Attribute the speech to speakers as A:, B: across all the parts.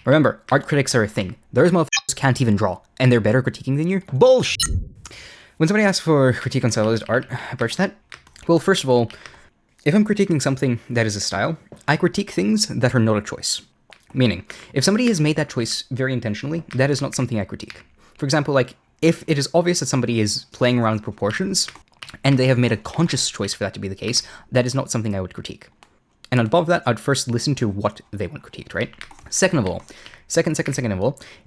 A: Remember, art critics are a thing. Those motherfuckers can't even draw, and they're better critiquing than you? Bullshit! When somebody asks for critique on stylized art, approach that. Well, first of all, if I'm critiquing something that is a style, I critique things that are not a choice. Meaning, if somebody has made that choice very intentionally, that is not something I critique. For example, like, if it is obvious that somebody is playing around with proportions, and they have made a conscious choice for that to be the case, that is not something I would critique. And above that, I'd first listen to what they want critiqued, right? Second of all,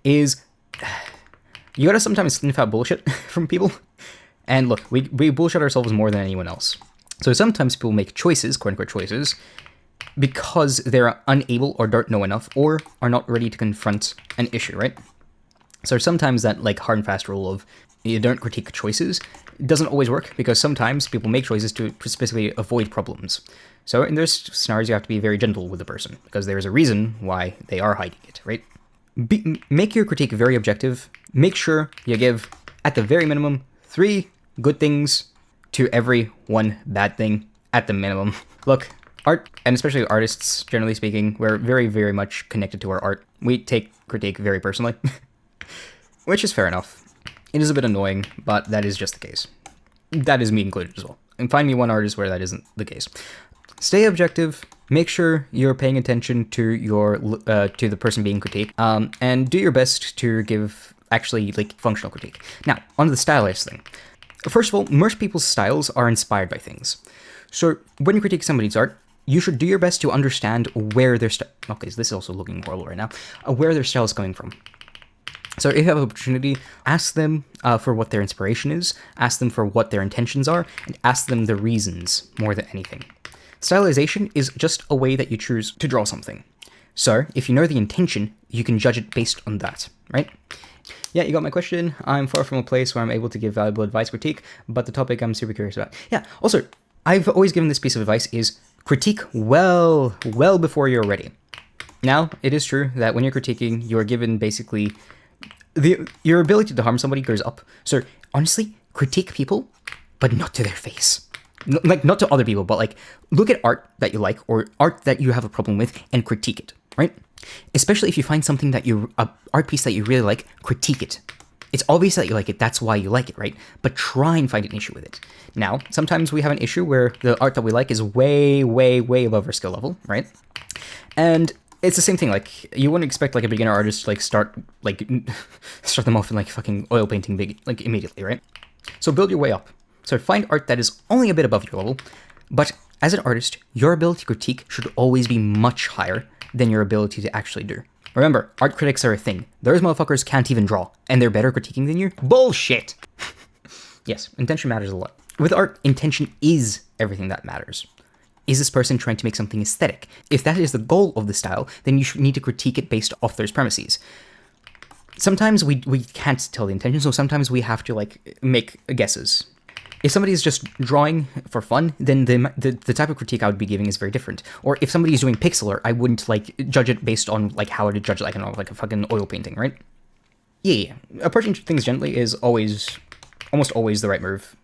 A: is you gotta sometimes sniff out bullshit from people. And look, we bullshit ourselves more than anyone else. So sometimes people make choices, quote-unquote choices, because they're unable or don't know enough or are not ready to confront an issue, right? So sometimes that like hard and fast rule of you don't critique choices doesn't always work, because sometimes people make choices to specifically avoid problems. So in those scenarios, you have to be very gentle with the person, because there is a reason why they are hiding it, right? Make your critique very objective. Make sure you give, at the very minimum, 3 good things to every 1 bad thing, at the minimum. Look, art, and especially artists, generally speaking, we're very, very much connected to our art. We take critique very personally, which is fair enough. It is a bit annoying, but that is just the case. That is me included as well. And find me one artist where that isn't the case. Stay objective. Make sure you're paying attention to your to the person being critiqued, and do your best to give actually like functional critique. Now, on to the stylized thing. First of all, most people's styles are inspired by things. So when you critique somebody's art, you should do your best to understand where their style. Okay, so this is also looking horrible right now. Where their style is coming from. So if you have an opportunity, ask them for what their inspiration is, ask them for what their intentions are, and ask them the reasons more than anything. Stylization is just a way that you choose to draw something. So if you know the intention, you can judge it based on that, right? Yeah, you got my question. I'm far from a place where I'm able to give valuable advice critique, but the topic I'm super curious about. Yeah, also, I've always given this piece of advice is critique well before you're ready. Now, it is true that when you're critiquing, you're given basically your ability to harm somebody goes up. So honestly, critique people, but not to their face. Like, not to other people, but like, look at art that you like or art that you have a problem with and critique it, right? Especially if you find something that art piece that you really like, critique it. It's obvious that you like it, that's why you like it, right? But try and find an issue with it. Now, sometimes we have an issue where the art that we like is way, way, way above our skill level, right? And it's the same thing, like, you wouldn't expect, like, a beginner artist to, like, start them off in, like, fucking oil painting big, like, immediately, right? So build your way up. So find art that is only a bit above your level, but as an artist, your ability to critique should always be much higher than your ability to actually do. Remember, art critics are a thing. Those motherfuckers can't even draw, and they're better critiquing than you? Bullshit! Yes, intention matters a lot. With art, intention is everything that matters. Is this person trying to make something aesthetic? If that is the goal of the style, then you should need to critique it based off those premises. Sometimes we can't tell the intention, so sometimes we have to, like, make guesses. If somebody is just drawing for fun, then the type of critique I would be giving is very different. Or if somebody is doing pixel art, I wouldn't, like, judge it based on, like, how I would judge, like, I don't know, like a fucking oil painting, right? Yeah. Approaching things gently is almost always the right move.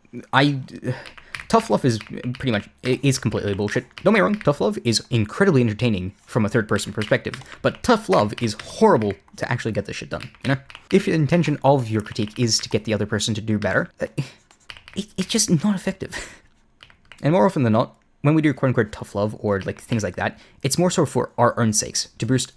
A: Tough love is pretty much, is completely bullshit. Don't get me wrong, tough love is incredibly entertaining from a third-person perspective, but tough love is horrible to actually get this shit done, you know? If the intention of your critique is to get the other person to do better, it's just not effective. And more often than not, when we do quote-unquote tough love or like things like that, it's more so for our own sakes, to boost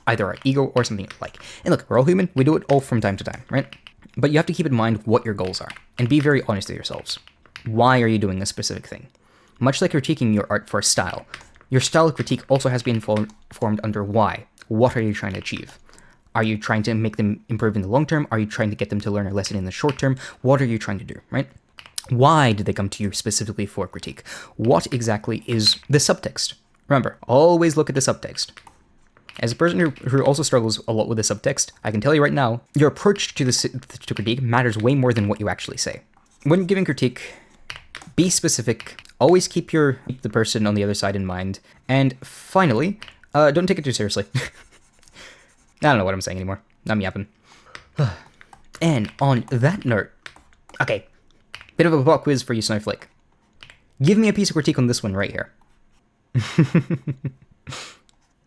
A: either our ego or something like. And look, we're all human, we do it all from time to time, right? But you have to keep in mind what your goals are, and be very honest with yourselves. Why are you doing a specific thing? Much like critiquing your art for style, your style critique also has been formed under why. What are you trying to achieve? Are you trying to make them improve in the long term? Are you trying to get them to learn a lesson in the short term? What are you trying to do, right? Why did they come to you specifically for critique? What exactly is the subtext? Remember, always look at the subtext. As a person who also struggles a lot with the subtext, I can tell you right now, your approach to critique matters way more than what you actually say. When giving critique, be specific. Always keep the person on the other side in mind. And finally, don't take it too seriously. I don't know what I'm saying anymore. I'm yapping. And on that note, okay, bit of a pop quiz for you, Snowflake. Give me a piece of critique on this one right here.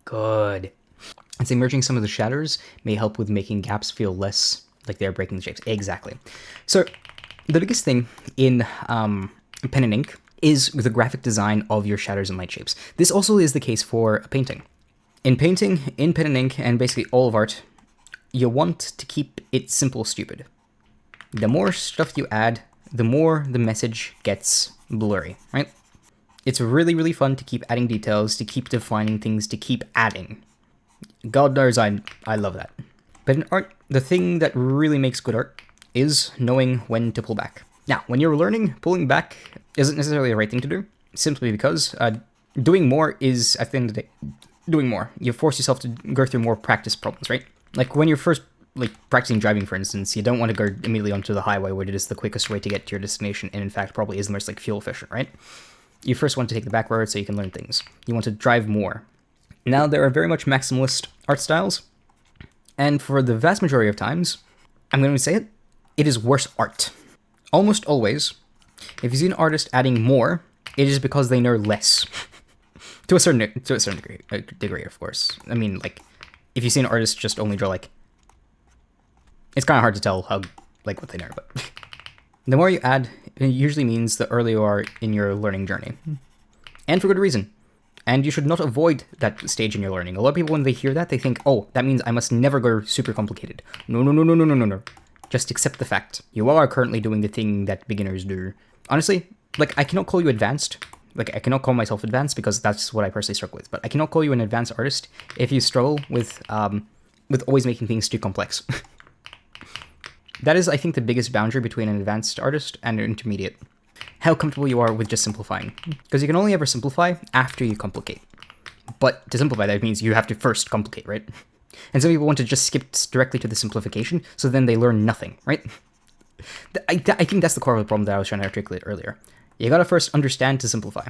A: Good. And say merging some of the shadows may help with making gaps feel less like they're breaking the shapes. Exactly. So the biggest thing in pen and ink is the graphic design of your shadows and light shapes. This also is the case for a painting. In painting, in pen and ink, and basically all of art, you want to keep it simple, stupid. The more stuff you add, the more the message gets blurry, right? It's really, really fun to keep adding details, to keep defining things, to keep adding. God knows I love that. But in art, the thing that really makes good art is knowing when to pull back. Now, when you're learning, pulling back isn't necessarily the right thing to do, simply because doing more is, at the end of the day, doing more. You force yourself to go through more practice problems, right? Like when you're first practicing driving, for instance, you don't want to go immediately onto the highway where it is the quickest way to get to your destination, and in fact probably is the most fuel efficient, right? You first want to take the back road so you can learn things. You want to drive more. Now, there are very much maximalist art styles, and for the vast majority of times, I'm going to say it is worse art. Almost always, if you see an artist adding more, it is because they know less. to a certain degree, of course. I mean, if you see an artist just only draw, it's kind of hard to tell how, what they know, but the more you add, it usually means the earlier you are in your learning journey. And for good reason. And you should not avoid that stage in your learning. A lot of people, when they hear that, they think, oh, that means I must never go super complicated. No. Just accept the fact. You are currently doing the thing that beginners do. Honestly, I cannot call you advanced. I cannot call myself advanced because that's what I personally struggle with. But I cannot call you an advanced artist if you struggle with always making things too complex. That is, I think, the biggest boundary between an advanced artist and an intermediate. How comfortable you are with just simplifying. Because you can only ever simplify after you complicate. But to simplify, that means you have to first complicate, right? And some people want to just skip directly to the simplification, so then they learn nothing, right? I think that's the core of the problem that I was trying to articulate earlier. You gotta first understand to simplify.